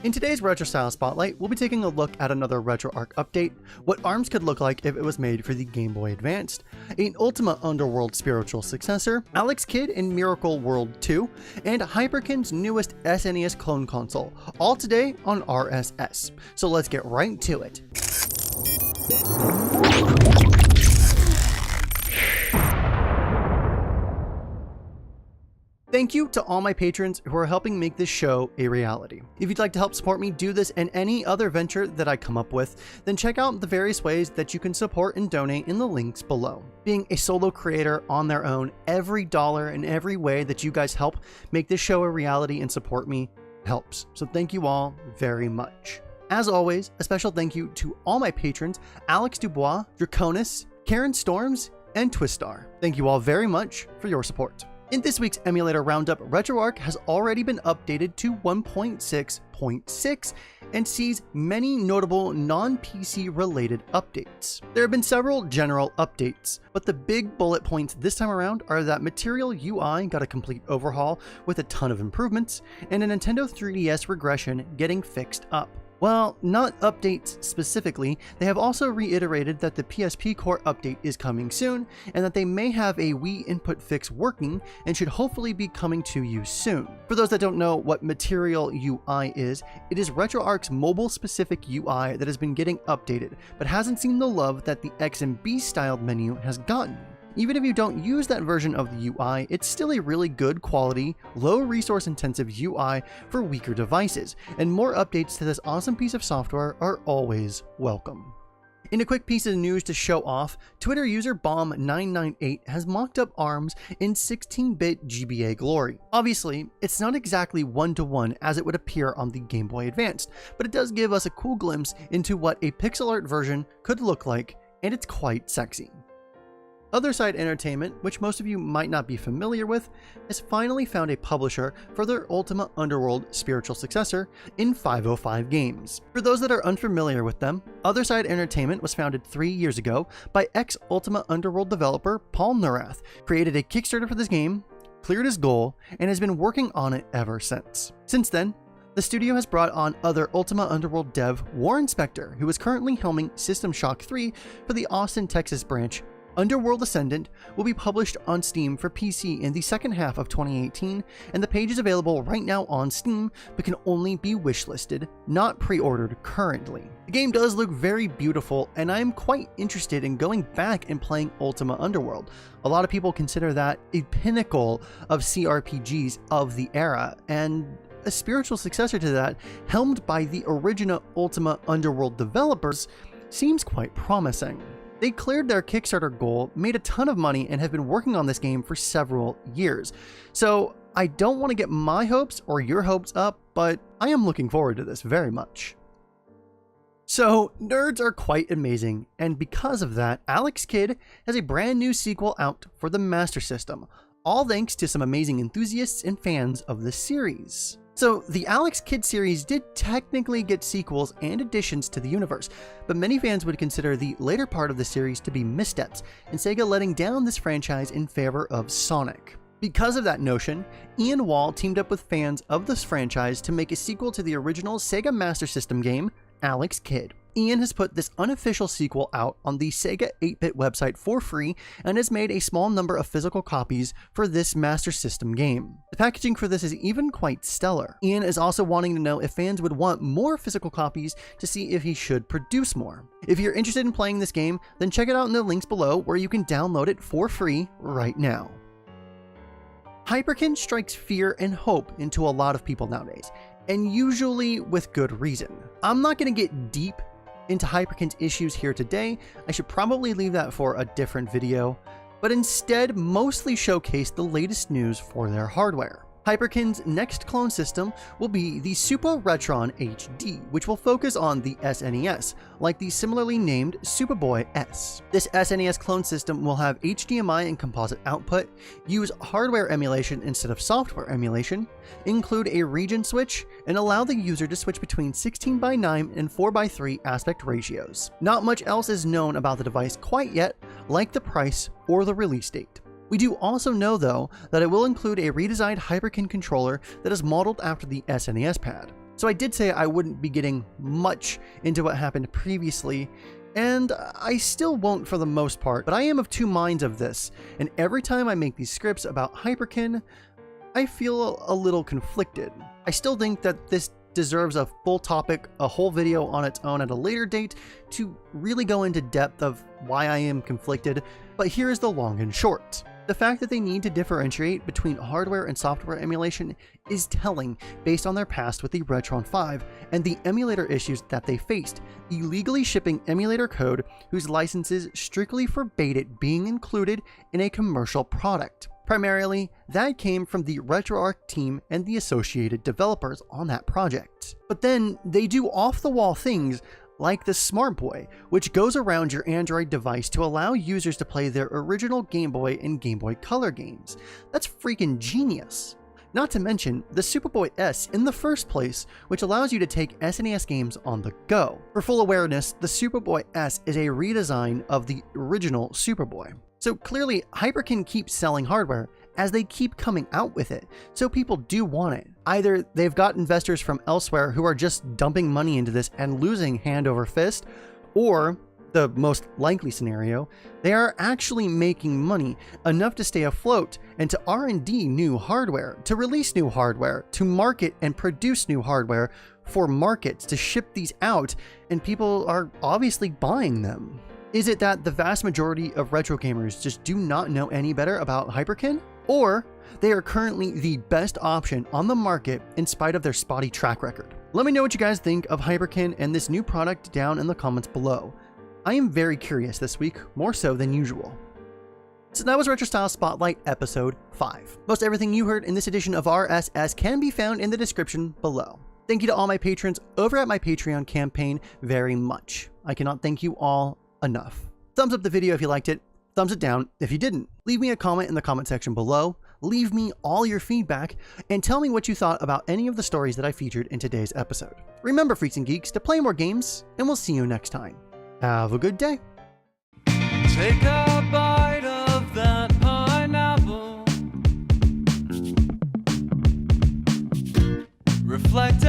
In today's Retro Style Spotlight, we'll be taking a look at another RetroArch update, what ARMS could look like if it was made for the Game Boy Advanced, an Ultima Underworld Spiritual Successor, Alex Kidd in Miracle World 2, and Hyperkin's newest SNES clone console, all today on RSS. So let's get right to it. Thank you to all my patrons who are helping make this show a reality. If you'd like to help support me do this and any other venture that I come up with, then check out the various ways that you can support and donate in the links below. Being a solo creator on their own, every dollar and every way that you guys help make this show a reality and support me helps. So thank you all very much. As always, a special thank you to all my patrons, Alex Dubois, Draconis, Karen Storms, and Twistar. Thank you all very much for your support. In this week's Emulator Roundup, RetroArch has already been updated to 1.6.6 and sees many notable non-PC related updates. There have been several general updates, but the big bullet points this time around are that Material UI got a complete overhaul with a ton of improvements, and a Nintendo 3DS regression getting fixed up. Well, not updates specifically, they have also reiterated that the PSP Core update is coming soon, and that they may have a Wii input fix working and should hopefully be coming to you soon. For those that don't know what Material UI is, it is RetroArch's mobile-specific UI that has been getting updated, but hasn't seen the love that the X and B styled menu has gotten. Even if you don't use that version of the UI, it's still a really good quality, low resource intensive UI for weaker devices, and more updates to this awesome piece of software are always welcome. In a quick piece of news to show off, Twitter user Bomb998 has mocked up ARMS in 16-bit GBA glory. Obviously, it's not exactly one-to-one as it would appear on the Game Boy Advanced, but it does give us a cool glimpse into what a pixel art version could look like, and it's quite sexy. Otherside Entertainment, which most of you might not be familiar with, has finally found a publisher for their Ultima Underworld Spiritual Successor in 505 Games. For those that are unfamiliar with them, Otherside Entertainment was founded 3 years ago by ex-Ultima Underworld developer Paul Neurath, created a Kickstarter for this game, cleared his goal, and has been working on it ever since. Since then, the studio has brought on other Ultima Underworld dev Warren Spector, who is currently helming System Shock 3 for the Austin, Texas branch. Underworld Ascendant will be published on Steam for PC in the second half of 2018, and the page is available right now on Steam, but can only be wishlisted, not pre-ordered currently. The game does look very beautiful, and I am quite interested in going back and playing Ultima Underworld. A lot of people consider that a pinnacle of CRPGs of the era, and a spiritual successor to that, helmed by the original Ultima Underworld developers, seems quite promising. They cleared their Kickstarter goal, made a ton of money, and have been working on this game for several years. So I don't want to get my hopes or your hopes up, but I am looking forward to this very much. So nerds are quite amazing, and because of that, Alex Kidd has a brand new sequel out for the Master System, all thanks to some amazing enthusiasts and fans of the series. So the Alex Kidd series did technically get sequels and additions to the universe, but many fans would consider the later part of the series to be missteps, and Sega letting down this franchise in favor of Sonic. Because of that notion, Ian Wall teamed up with fans of this franchise to make a sequel to the original Sega Master System game, Alex Kidd. Ian has put this unofficial sequel out on the Sega 8-bit website for free and has made a small number of physical copies for this Master System game. The packaging for this is even quite stellar. Ian is also wanting to know if fans would want more physical copies to see if he should produce more. If you're interested in playing this game, then check it out in the links below where you can download it for free right now. Hyperkin strikes fear and hope into a lot of people nowadays, and usually with good reason. I'm not going to get deep into Hyperkin's issues here today. I should probably leave that for a different video, but instead mostly showcase the latest news for their hardware. Hyperkin's next clone system will be the Supa RetroN HD, which will focus on the SNES, like the similarly named Superboy S. This SNES clone system will have HDMI and composite output, use hardware emulation instead of software emulation, include a region switch, and allow the user to switch between 16:9 and 4:3 aspect ratios. Not much else is known about the device quite yet, like the price or the release date. We do also know, though, that it will include a redesigned Hyperkin controller that is modeled after the SNES pad. So I did say I wouldn't be getting much into what happened previously, and I still won't for the most part, but I am of two minds of this, and every time I make these scripts about Hyperkin, I feel a little conflicted. I still think that this deserves a full topic, a whole video on its own at a later date to really go into depth of why I am conflicted, but here's the long and short. The fact that they need to differentiate between hardware and software emulation is telling based on their past with the RetroArch 5 and the emulator issues that they faced, illegally shipping emulator code whose licenses strictly forbade it being included in a commercial product. Primarily, that came from the RetroArch team and the associated developers on that project. But then they do off-the-wall things like the Smart Boy, which goes around your Android device to allow users to play their original Game Boy and Game Boy Color games. That's freaking genius. Not to mention the Superboy S in the first place, which allows you to take SNES games on the go. For full awareness, the Superboy S is a redesign of the original Superboy. So clearly, Hyperkin keeps selling hardware as they keep coming out with it, so people do want it. Either they've got investors from elsewhere who are just dumping money into this and losing hand over fist, or, the most likely scenario, they are actually making money enough to stay afloat and to R&D new hardware, to release new hardware, to market and produce new hardware for markets to ship these out, and people are obviously buying them. Is it that the vast majority of retro gamers just do not know any better about Hyperkin? Or they are currently the best option on the market in spite of their spotty track record? Let me know what you guys think of Hyperkin and this new product down in the comments below. I am very curious this week, more so than usual. So that was Retro Style Spotlight Episode 5. Most everything you heard in this edition of RSS can be found in the description below. Thank you to all my patrons over at my Patreon campaign very much. I cannot thank you all enough. Thumbs up the video if you liked it, thumbs it down if you didn't. Leave me a comment in the comment section below, leave me all your feedback, and tell me what you thought about any of the stories that I featured in today's episode. Remember, freaks and geeks, to play more games, and we'll see you next time. Have a good day. Take a bite of that pineapple. Reflect